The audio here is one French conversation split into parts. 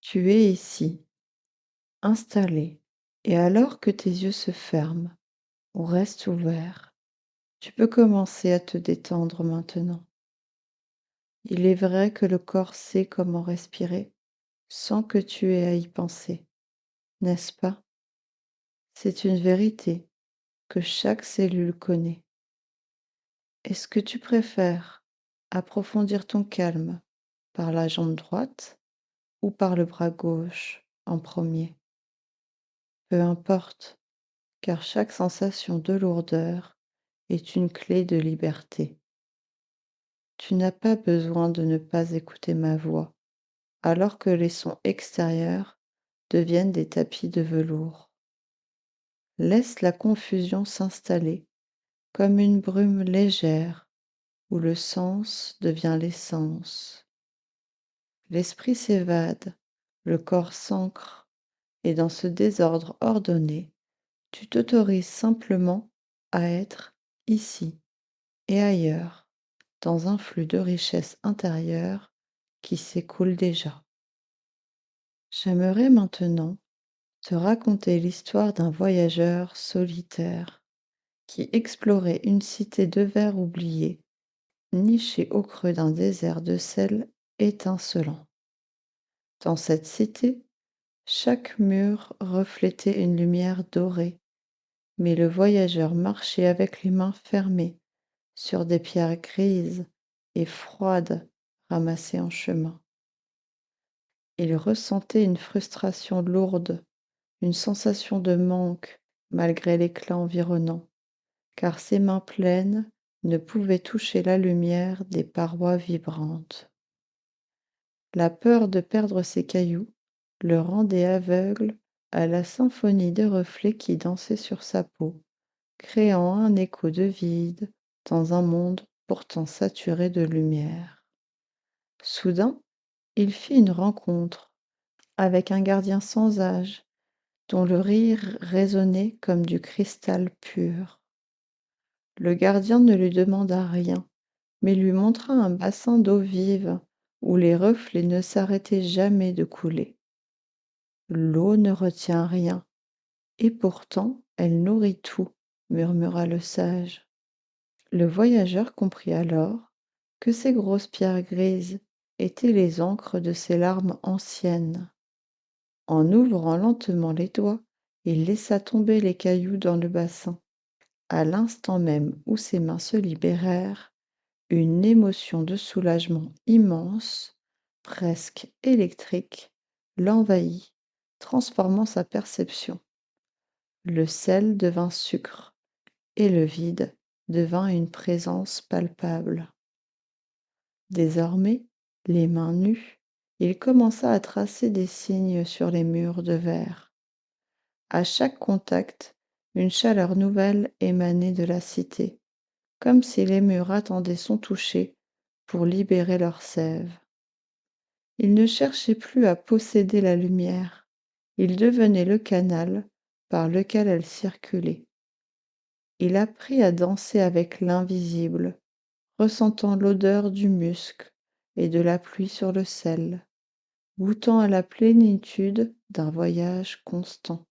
Tu es ici, installé, et alors que tes yeux se ferment ou restent ouverts, tu peux commencer à te détendre maintenant. Il est vrai que le corps sait comment respirer sans que tu aies à y penser, n'est-ce pas? C'est une vérité que chaque cellule connaît. Est-ce que tu préfères approfondir ton calme par la jambe droite ou par le bras gauche en premier? Peu importe, car chaque sensation de lourdeur est une clé de liberté. Tu n'as pas besoin de ne pas écouter ma voix, alors que les sons extérieurs deviennent des tapis de velours. Laisse la confusion s'installer, comme une brume légère où le sens devient l'essence. L'esprit s'évade, le corps s'ancre, et dans ce désordre ordonné, tu t'autorises simplement à être ici et ailleurs, dans un flux de richesse intérieure qui s'écoule déjà. J'aimerais maintenant te raconter l'histoire d'un voyageur solitaire qui explorait une cité de verre oubliée, nichée au creux d'un désert de sel étincelant. Dans cette cité, chaque mur reflétait une lumière dorée, mais le voyageur marchait avec les mains fermées sur des pierres grises et froides ramassées en chemin. Il ressentait une frustration lourde, une sensation de manque malgré l'éclat environnant, car ses mains pleines ne pouvaient toucher la lumière des parois vibrantes. La peur de perdre ses cailloux le rendait aveugle à la symphonie de reflets qui dansaient sur sa peau, créant un écho de vide dans un monde pourtant saturé de lumière. Soudain, il fit une rencontre avec un gardien sans âge, dont le rire résonnait comme du cristal pur. Le gardien ne lui demanda rien, mais lui montra un bassin d'eau vive où les reflets ne s'arrêtaient jamais de couler. L'eau ne retient rien, et pourtant elle nourrit tout, murmura le sage. Le voyageur comprit alors que ces grosses pierres grises étaient les encres de ses larmes anciennes. En ouvrant lentement les doigts, il laissa tomber les cailloux dans le bassin. À l'instant même où ses mains se libérèrent, une émotion de soulagement immense, presque électrique, l'envahit, transformant sa perception. Le sel devint sucre et le vide devint une présence palpable. Désormais, les mains nues, il commença à tracer des signes sur les murs de verre. À chaque contact, une chaleur nouvelle émanait de la cité, comme si les murs attendaient son toucher pour libérer leur sève. Il ne cherchait plus à posséder la lumière, il devenait le canal par lequel elle circulait. Il apprit à danser avec l'invisible, ressentant l'odeur du musc et de la pluie sur le sel, goûtant à la plénitude d'un voyage constant.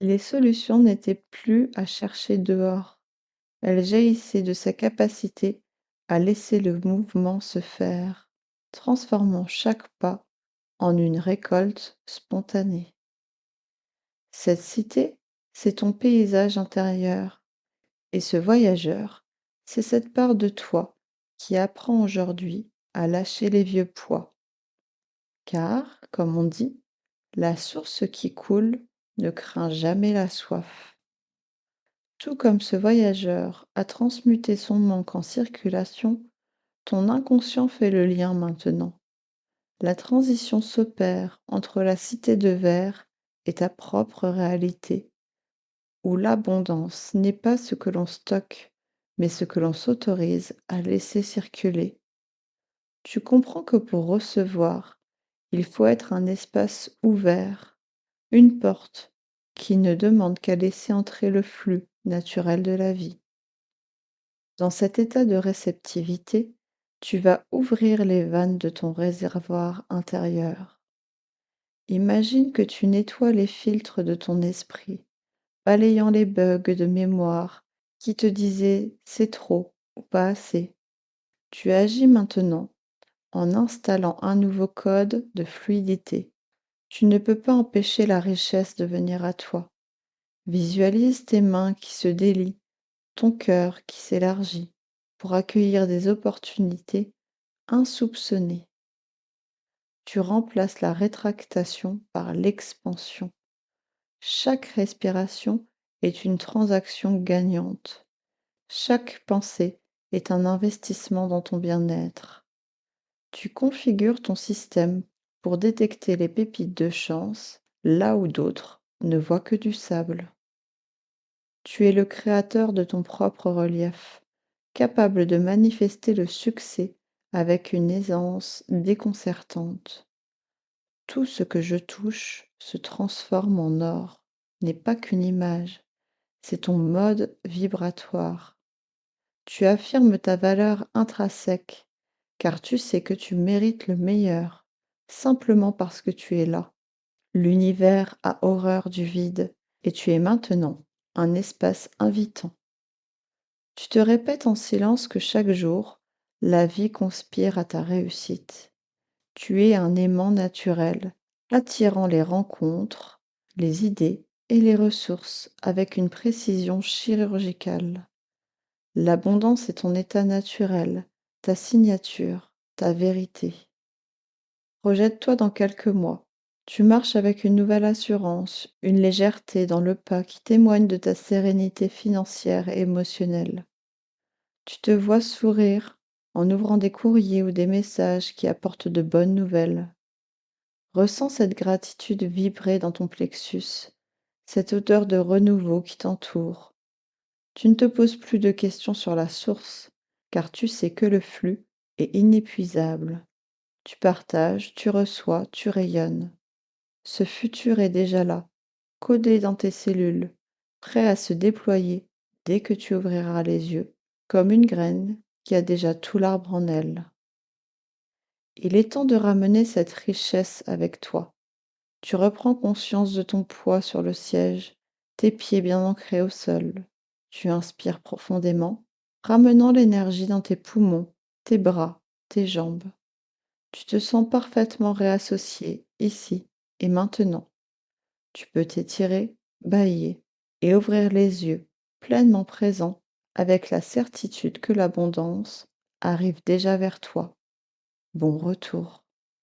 Les solutions n'étaient plus à chercher dehors, elles jaillissaient de sa capacité à laisser le mouvement se faire, transformant chaque pas en une récolte spontanée. Cette cité, c'est ton paysage intérieur, et ce voyageur, c'est cette part de toi qui apprend aujourd'hui à lâcher les vieux poids. Car, comme on dit, la source qui coule ne craint jamais la soif. Tout comme ce voyageur a transmuté son manque en circulation, ton inconscient fait le lien maintenant. La transition s'opère entre la cité de verre et ta propre réalité, où l'abondance n'est pas ce que l'on stocke, mais ce que l'on s'autorise à laisser circuler. Tu comprends que pour recevoir, il faut être un espace ouvert, une porte qui ne demande qu'à laisser entrer le flux naturel de la vie. Dans cet état de réceptivité, Tu vas ouvrir les vannes de ton réservoir intérieur. Imagine que tu nettoies les filtres de ton esprit, balayant les bugs de mémoire qui te disaient c'est trop ou pas assez. Tu agis maintenant en installant un nouveau code de fluidité. Tu ne peux pas empêcher la richesse de venir à toi. Visualise tes mains qui se délient, ton cœur qui s'élargit pour accueillir des opportunités insoupçonnées. Tu remplaces la rétractation par l'expansion. Chaque respiration est une transaction gagnante. Chaque pensée est un investissement dans ton bien-être. Tu configures ton système pour détecter les pépites de chance là où d'autres ne voient que du sable. Tu es le créateur de ton propre relief, capable de manifester le succès avec une aisance déconcertante. Tout ce que je touche se transforme en or, n'est pas qu'une image, c'est ton mode vibratoire. Tu affirmes ta valeur intrinsèque, car tu sais que tu mérites le meilleur, simplement parce que tu es là. L'univers a horreur du vide, et tu es maintenant un espace invitant. Tu te répètes en silence que chaque jour, la vie conspire à ta réussite. Tu es un aimant naturel, attirant les rencontres, les idées et les ressources avec une précision chirurgicale. L'abondance est ton état naturel, ta signature, ta vérité. Projette-toi dans quelques mois. Tu marches avec une nouvelle assurance, une légèreté dans le pas qui témoigne de ta sérénité financière et émotionnelle. Tu te vois sourire en ouvrant des courriers ou des messages qui apportent de bonnes nouvelles. Ressens cette gratitude vibrer dans ton plexus, cette odeur de renouveau qui t'entoure. Tu ne te poses plus de questions sur la source, car tu sais que le flux est inépuisable. Tu partages, tu reçois, tu rayonnes. Ce futur est déjà là, codé dans tes cellules, prêt à se déployer dès que tu ouvriras les yeux, comme une graine qui a déjà tout l'arbre en elle. Il est temps de ramener cette richesse avec toi. Tu reprends conscience de ton poids sur le siège, tes pieds bien ancrés au sol. Tu inspires profondément, ramenant l'énergie dans tes poumons, tes bras, tes jambes. Tu te sens parfaitement réassocié ici et maintenant. Tu peux t'étirer, bâiller et ouvrir les yeux, pleinement présent, avec la certitude que l'abondance arrive déjà vers toi. Bon retour.